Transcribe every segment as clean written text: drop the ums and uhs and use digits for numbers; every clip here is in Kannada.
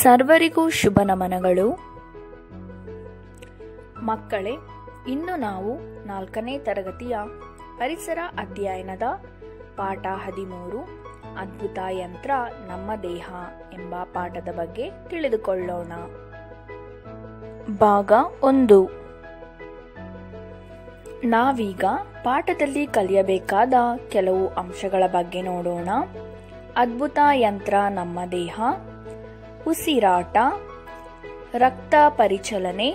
ಸರ್ವರಿಗೂ ಶುಭ ನಮನಗಳು. ಮಕ್ಕಳೇ, ಇಂದು ನಾವು 4ನೇ ತರಗತಿಯ ಪರಿಸರ ಅಧ್ಯಯನದ ಪಾಠ 13 ಅದ್ಭುತ ಯಂತ್ರ ನಮ್ಮ ದೇಹ ಎಂಬ ಪಾಠದ ಬಗ್ಗೆ ತಿಳಿದುಕೊಳ್ಳೋಣ. ಭಾಗ 1. ನಾವೀಗ ಪಾಠದಲ್ಲಿ ಕಲಿಯಬೇಕಾದ ಕೆಲವು ಅಂಶಗಳ ಬಗ್ಗೆ ನೋಡೋಣ. ಅದ್ಭುತ ಯಂತ್ರ ನಮ್ಮ ದೇಹ, ಉಸಿರಾಟ, ರಕ್ತ ಪರಿಚಲನೆ,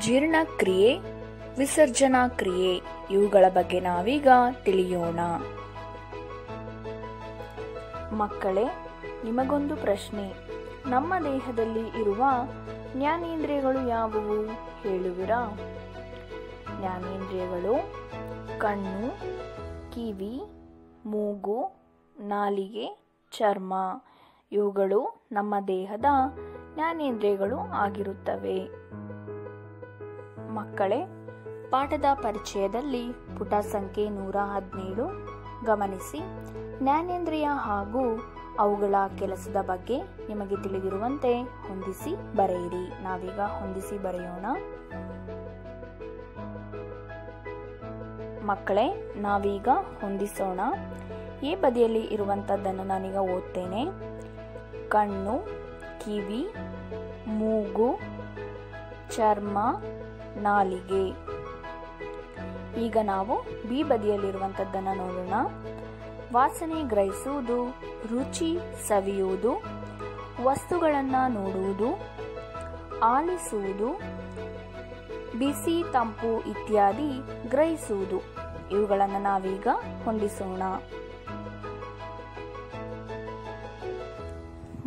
ಜೀರ್ಣಕ್ರಿಯೆ, ವಿಸರ್ಜನಾ ಕ್ರಿಯೆ ಇವುಗಳ ಬಗ್ಗೆ ನಾವೀಗ ತಿಳಿಯೋಣ. ಮಕ್ಕಳೇ, ನಿಮಗೊಂದು ಪ್ರಶ್ನೆ. ನಮ್ಮ ದೇಹದಲ್ಲಿ ಇರುವ ಜ್ಞಾನೇಂದ್ರಿಯಗಳು ಯಾವುವು ಹೇಳುವಿರಾ? ಜ್ಞಾನೇಂದ್ರಿಯಗಳು ಕಣ್ಣು, ಕಿವಿ, ಮೂಗು, ನಾಲಿಗೆ, ಚರ್ಮ ಇವುಗಳು ನಮ್ಮ ದೇಹದ ಜ್ಞಾನೇಂದ್ರಿಯಗಳು ಆಗಿರುತ್ತವೆ. ಮಕ್ಕಳೇ, ಪಾಠದ ಪರಿಚಯದಲ್ಲಿ ಪುಟ ಸಂಖ್ಯೆ 117 ಗಮನಿಸಿ. ಜ್ಞಾನೇಂದ್ರಿಯ ಹಾಗೂ ಅವುಗಳ ಕೆಲಸದ ಬಗ್ಗೆ ನಿಮಗೆ ತಿಳಿದಿರುವಂತೆ ಹೊಂದಿಸಿ ಬರೆಯಿರಿ. ನಾವೀಗ ಹೊಂದಿಸಿ ಬರೆಯೋಣ. ಮಕ್ಕಳೇ, ನಾವೀಗ ಹೊಂದಿಸೋಣ. ಈ ಬದಿಯಲ್ಲಿ ಇರುವಂತದ್ದನ್ನು ನಾನೀಗ ಓದ್ತೇನೆ. ಕಣ್ಣು, ಕಿವಿ, ಮೂಗು, ಚರ್ಮ, ನಾಲಿಗೆ. ಈಗ ನಾವು ಬಿ ಬದಿಯಲ್ಲಿರುವಂತದ್ದನ್ನು ನೋಡೋಣ. ವಾಸನೆ ಗ್ರಹಿಸುವುದು, ರುಚಿ ಸವಿಯುವುದು, ವಸ್ತುಗಳನ್ನು ನೋಡುವುದು, ಆಲಿಸುವುದು, ಬಿಸಿ ತಂಪು ಇತ್ಯಾದಿ ಗ್ರಹಿಸುವುದು ಇವುಗಳನ್ನು ನಾವೀಗ ಹೊಂದಿಸೋಣ.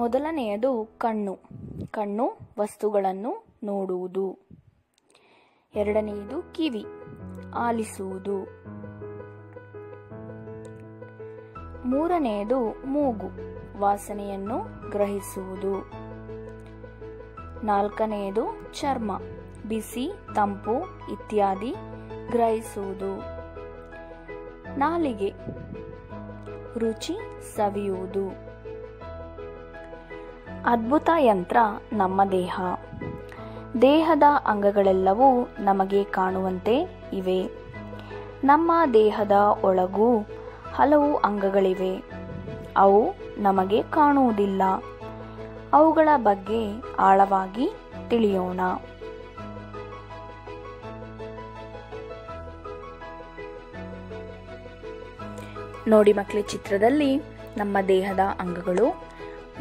ಮೊದಲನೆಯದು ಕಣ್ಣು. ಕಣ್ಣು ವಸ್ತುಗಳನ್ನು ನೋಡುವುದು. ಎರಡನೆಯದು ಕಿವಿ, ಆಲಿಸುವುದು. ಮೂರನೆಯದು ಮೂಗು, ವಾಸನೆಯನ್ನು ಗ್ರಹಿಸುವುದು. ನಾಲ್ಕನೆಯದು ಚರ್ಮ, ಬಿಸಿ ತಂಪು ಇತ್ಯಾದಿ ಗ್ರಹಿಸುವುದು. ನಾಲಿಗೆ, ರುಚಿ ಸವಿಯುವುದು. ಅದ್ಭುತ ಯಂತ್ರ ನಮ್ಮ ದೇಹ. ದೇಹದ ಅಂಗಗಳೆಲ್ಲವೂ ನಮಗೆ ಕಾಣುವಂತೆ ಇವೆ. ನಮ್ಮ ದೇಹದ ಒಳಗೂ ಹಲವು ಅಂಗಗಳಿವೆ. ಅವು ನಮಗೆ ಕಾಣುವುದಿಲ್ಲ. ಅವುಗಳ ಬಗ್ಗೆ ಆಳವಾಗಿ ತಿಳಿಯೋಣ. ನೋಡಿ ಮಕ್ಕಳೇ, ಚಿತ್ರದಲ್ಲಿ ನಮ್ಮ ದೇಹದ ಅಂಗಗಳು.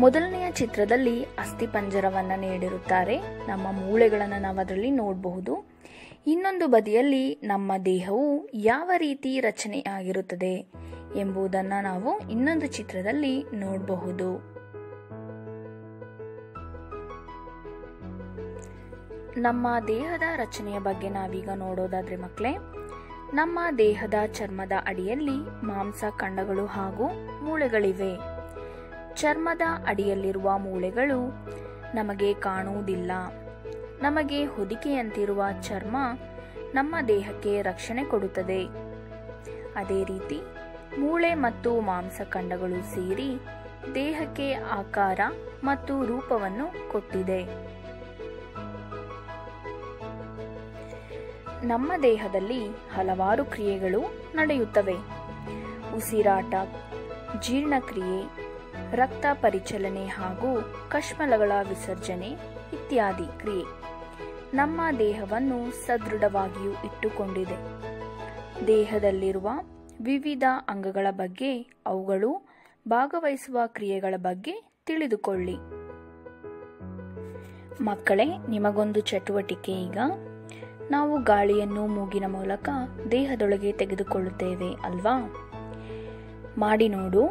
ಮೊದಲನೆಯ ಚಿತ್ರದಲ್ಲಿ ಅಸ್ಥಿಪಂಜರವನ್ನು ನೀಡಿರುತ್ತಾರೆ. ನಮ್ಮ ಮೂಳೆಗಳನ್ನು ನಾವು ಅದರಲ್ಲಿ ನೋಡಬಹುದು. ಇನ್ನೊಂದು ಬದಿಯಲ್ಲಿ ನಮ್ಮ ದೇಹವು ಯಾವ ರೀತಿ ರಚನೆಯಾಗಿರುತ್ತದೆ ಎಂಬುದನ್ನು ನಾವು ಇನ್ನೊಂದು ಚಿತ್ರದಲ್ಲಿ ನೋಡಬಹುದು. ನಮ್ಮ ದೇಹದ ರಚನೆಯ ಬಗ್ಗೆ ನಾವೀಗ ನೋಡೋದಾದ್ರೆ ಮಕ್ಕಳೇ, ನಮ್ಮ ದೇಹದ ಚರ್ಮದ ಅಡಿಯಲ್ಲಿ ಮಾಂಸ ಖಂಡಗಳು ಹಾಗೂ ಮೂಳೆಗಳಿವೆ. ಚರ್ಮದ ಅಡಿಯಲ್ಲಿರುವ ಮೂಳೆಗಳು ನಮಗೆ ಕಾಣುವುದಿಲ್ಲ. ನಮಗೆ ಹೊದಿಕೆಯಂತಿರುವ ಚರ್ಮ ನಮ್ಮ ದೇಹಕ್ಕೆ ರಕ್ಷಣೆ ಕೊಡುತ್ತದೆ. ಅದೇ ರೀತಿ ಮೂಳೆ ಮತ್ತು ಮಾಂಸಖಂಡಗಳು ಸೇರಿ ದೇಹಕ್ಕೆ ಆಕಾರ ಮತ್ತು ರೂಪವನ್ನು ಕೊಟ್ಟಿದೆ. ನಮ್ಮ ದೇಹದಲ್ಲಿ ಹಲವಾರು ಕ್ರಿಯೆಗಳು ನಡೆಯುತ್ತವೆ. ಉಸಿರಾಟ, ಜೀರ್ಣಕ್ರಿಯೆ, ರಕ್ತ ಪರಿಚಲನೆ ಹಾಗೂ ಕಶ್ಮಲಗಳ ವಿಸರ್ಜನೆ ಇತ್ಯಾದಿ ಕ್ರಿಯೆ ನಮ್ಮ ದೇಹವನ್ನು ಸದೃಢವಾಗಿಯೂ ಇಟ್ಟುಕೊಂಡಿದೆ. ದೇಹದಲ್ಲಿರುವ ವಿವಿಧ ಅಂಗಗಳ ಬಗ್ಗೆ, ಅವುಗಳು ಭಾಗವಹಿಸುವ ಕ್ರಿಯೆಗಳ ಬಗ್ಗೆ ತಿಳಿದುಕೊಳ್ಳಿ. ಮಕ್ಕಳೇ, ನಿಮಗೊಂದು ಚಟುವಟಿಕೆ. ಈಗ ನಾವು ಗಾಳಿಯನ್ನು ಮೂಗಿನ ಮೂಲಕ ದೇಹದೊಳಗೆ ತೆಗೆದುಕೊಳ್ಳುತ್ತೇವೆ ಅಲ್ವಾ? ಮಾಡಿ ನೋಡು.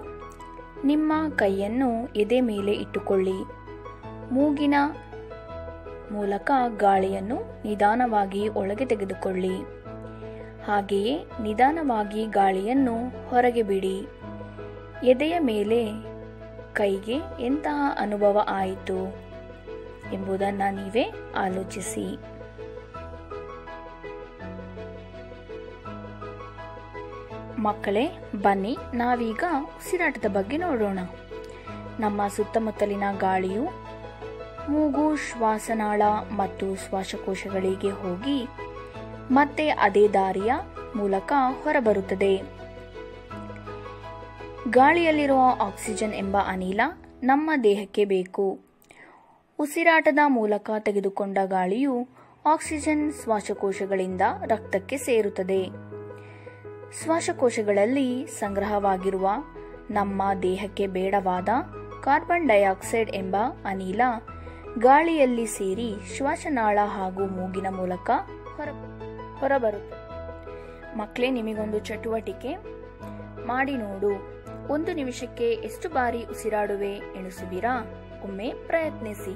ನಿಮ್ಮ ಕೈಯನ್ನು ಎದೆ ಮೇಲೆ ಇಟ್ಟುಕೊಳ್ಳಿ. ಮೂಗಿನ ಮೂಲಕ ಗಾಳಿಯನ್ನು ನಿಧಾನವಾಗಿ ಒಳಗೆ ತೆಗೆದುಕೊಳ್ಳಿ. ಹಾಗೆಯೇ ನಿಧಾನವಾಗಿ ಗಾಳಿಯನ್ನು ಹೊರಗೆ ಬಿಡಿ. ಎದೆಯ ಮೇಲೆ ಕೈಗೆ ಎಂತಹ ಅನುಭವ ಆಯಿತು ಎಂಬುದನ್ನು ನೀವೇ ಆಲೋಚಿಸಿ. ಮಕ್ಕಳೇ, ಬನ್ನಿ ನಾವೀಗ ಉಸಿರಾಟದ ಬಗ್ಗೆ ನೋಡೋಣ. ನಮ್ಮ ಸುತ್ತಮುತ್ತಲಿನ ಗಾಳಿಯು ಮೂಗು ಶ್ವಾಸನಾಳ ಮತ್ತು ಶ್ವಾಸಕೋಶಗಳಿಗೆ ಹೋಗಿ ಮತ್ತೆ ಅದೇ ದಾರಿಯ ಮೂಲಕ ಹೊರಬರುತ್ತದೆ. ಗಾಳಿಯಲ್ಲಿರುವ ಆಕ್ಸಿಜನ್ ಎಂಬ ಅನಿಲ ನಮ್ಮ ದೇಹಕ್ಕೆ ಬೇಕು. ಉಸಿರಾಟದ ಮೂಲಕ ತೆಗೆದುಕೊಂಡ ಗಾಳಿಯು ಆಕ್ಸಿಜನ್ ಶ್ವಾಸಕೋಶಗಳಿಂದ ರಕ್ತಕ್ಕೆ ಸೇರುತ್ತದೆ. ಶ್ವಾಸಕೋಶಗಳಲ್ಲಿ ಸಂಗ್ರಹವಾಗಿರುವ ನಮ್ಮ ದೇಹಕ್ಕೆ ಬೇಡವಾದ ಕಾರ್ಬನ್ ಡೈಆಕ್ಸೈಡ್ ಎಂಬ ಅನಿಲ ಗಾಳಿಯಲ್ಲಿ ಸೇರಿ ಶ್ವಾಸನಾಳ ಹಾಗೂ ಮೂಗಿನ ಮೂಲಕ ಹೊರಬರುತ್ತದೆ. ಮಕ್ಕಳೇ, ನಿಮಗೊಂದು ಚಟುವಟಿಕೆ ಮಾಡಿ ನೋಡು. 1 ನಿಮಿಷಕ್ಕೆ ಎಷ್ಟು ಬಾರಿ ಉಸಿರಾಡುವೆ ಎಣಿಸುವಿರಾ? ಒಮ್ಮೆ ಪ್ರಯತ್ನಿಸಿ.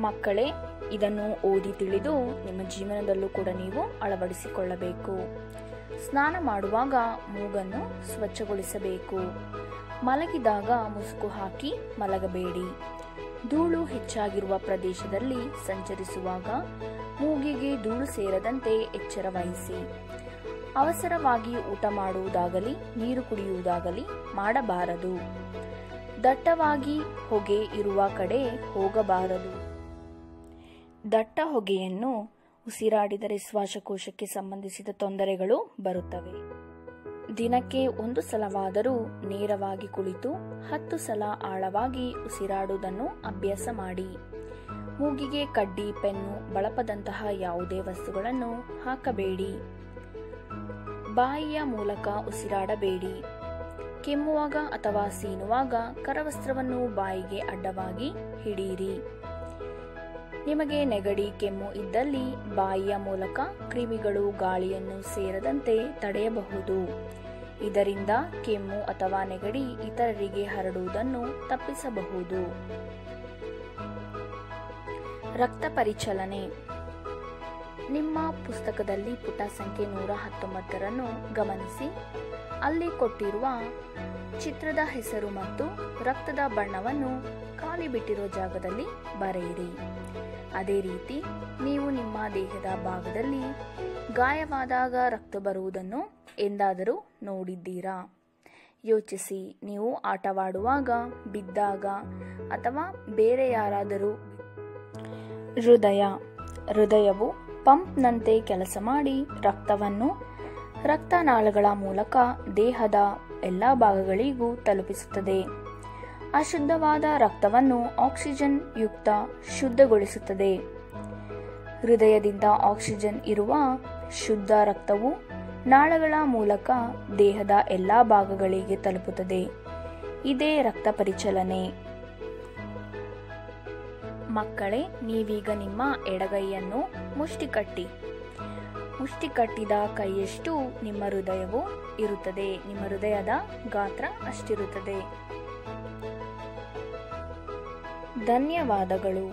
ಮಕ್ಕಳೇ, ಇದನ್ನು ಓದಿ ತಿಳಿದು ನಿಮ್ಮ ಜೀವನದಲ್ಲೂ ಕೂಡ ನೀವು ಅಳವಡಿಸಿಕೊಳ್ಳಬೇಕು. ಸ್ನಾನ ಮಾಡುವಾಗ ಮೂಗನ್ನು ಸ್ವಚ್ಛಗೊಳಿಸಬೇಕು. ಮಲಗಿದಾಗ ಮುಸುಕು ಹಾಕಿ ಮಲಗಬೇಡಿ. ಧೂಳು ಹೆಚ್ಚಾಗಿರುವ ಪ್ರದೇಶದಲ್ಲಿ ಸಂಚರಿಸುವಾಗ ಮೂಗಿಗೆ ಧೂಳು ಸೇರದಂತೆ ಎಚ್ಚರ ವಹಿಸಿ. ಅವಸರವಾಗಿ ಊಟ ಮಾಡುವುದಾಗಲಿ ನೀರು ಕುಡಿಯುವುದಾಗಲಿ ಮಾಡಬಾರದು. ದಟ್ಟವಾಗಿ ಹೊಗೆ ಇರುವ ಕಡೆ ಹೋಗಬಾರದು. ದಟ್ಟ ಹೊಗೆಯನ್ನು ಉಸಿರಾಡಿದರೆ ಶ್ವಾಸಕೋಶಕ್ಕೆ ಸಂಬಂಧಿಸಿದ ತೊಂದರೆಗಳು ಬರುತ್ತವೆ. ದಿನಕ್ಕೆ 1 ಸಲವಾದರೂ ನೇರವಾಗಿ ಕುಳಿತು 10 ಸಲ ಆಳವಾಗಿ ಉಸಿರಾಡುವುದನ್ನು ಅಭ್ಯಾಸ ಮಾಡಿ. ಮೂಗಿಗೆ ಕಡ್ಡಿ, ಪೆನ್ನು, ಬಳಪದಂತಹ ಯಾವುದೇ ವಸ್ತುಗಳನ್ನು ಹಾಕಬೇಡಿ. ಬಾಯಿಯ ಮೂಲಕ ಉಸಿರಾಡಬೇಡಿ. ಕೆಮ್ಮುವಾಗ ಅಥವಾ ಸೀನುವಾಗ ಕರವಸ್ತ್ರವನ್ನು ಬಾಯಿಗೆ ಅಡ್ಡವಾಗಿ ಹಿಡಿಯಿರಿ. ನಿಮಗೆ ನೆಗಡಿ, ಕೆಮ್ಮು ಇದ್ದಲ್ಲಿ ಬಾಯಿಯ ಮೂಲಕ ಕ್ರಿಮಿಗಳು ಗಾಳಿಯನ್ನು ಸೇರದಂತೆ ತಡೆಯಬಹುದು. ಇದರಿಂದ ಕೆಮ್ಮು ಅಥವಾ ನೆಗಡಿ ಇತರರಿಗೆ ಹರಡುವುದನ್ನು ತಪ್ಪಿಸಬಹುದು. ರಕ್ತ ಪರಿಚಲನೆ. ನಿಮ್ಮ ಪುಸ್ತಕದಲ್ಲಿ ಪುಟ ಸಂಖ್ಯೆ 119 ಗಮನಿಸಿ. ಅಲ್ಲಿ ಕೊಟ್ಟಿರುವ ಚಿತ್ರದ ಹೆಸರು ಮತ್ತು ರಕ್ತದ ಬಣ್ಣವನ್ನು ಖಾಲಿ ಬಿಟ್ಟಿರುವ ಜಾಗದಲ್ಲಿ ಬರೆಯಿರಿ. ಅದೇ ರೀತಿ ನೀವು ನಿಮ್ಮ ದೇಹದ ಭಾಗದಲ್ಲಿ ಗಾಯವಾದಾಗ ರಕ್ತ ಬರುವುದನ್ನು ಎಂದಾದರೂ ನೋಡಿದ್ದೀರಾ? ಯೋಚಿಸಿ. ನೀವು ಆಟವಾಡುವಾಗ, ಬಿದ್ದಾಗ ಅಥವಾ ಬೇರೆ ಯಾರಾದರೂ. ಹೃದಯವು ಪಂಪ್ನಂತೆ ಕೆಲಸ ಮಾಡಿ ರಕ್ತವನ್ನು ರಕ್ತನಾಳಗಳ ಮೂಲಕ ದೇಹದ ಎಲ್ಲ ಭಾಗಗಳಿಗೂ ತಲುಪಿಸುತ್ತದೆ. ಅಶುದ್ಧವಾದ ರಕ್ತವನ್ನು ಆಕ್ಸಿಜನ್ ಯುಕ್ತ ಶುದ್ಧಗೊಳಿಸುತ್ತದೆ. ಹೃದಯದಿಂದ ಆಕ್ಸಿಜನ್ ಇರುವ ಶುದ್ಧ ರಕ್ತವು ನಾಳಗಳ ಮೂಲಕ ದೇಹದ ಎಲ್ಲ ಭಾಗಗಳಿಗೆ ತಲುಪುತ್ತದೆ. ಇದೇ ರಕ್ತ ಪರಿಚಲನೆ. ಮಕ್ಕಳೇ, ನೀವೀಗ ನಿಮ್ಮ ಎಡಗೈಯನ್ನು ಮುಷ್ಟಿ ಕಟ್ಟಿದ ಕೈಯಷ್ಟು ನಿಮ್ಮ ಹೃದಯವು ಇರುತ್ತದೆ. ನಿಮ್ಮ ಹೃದಯದ ಗಾತ್ರ ಅಷ್ಟಿರುತ್ತದೆ. ಧನ್ಯವಾದಗಳು.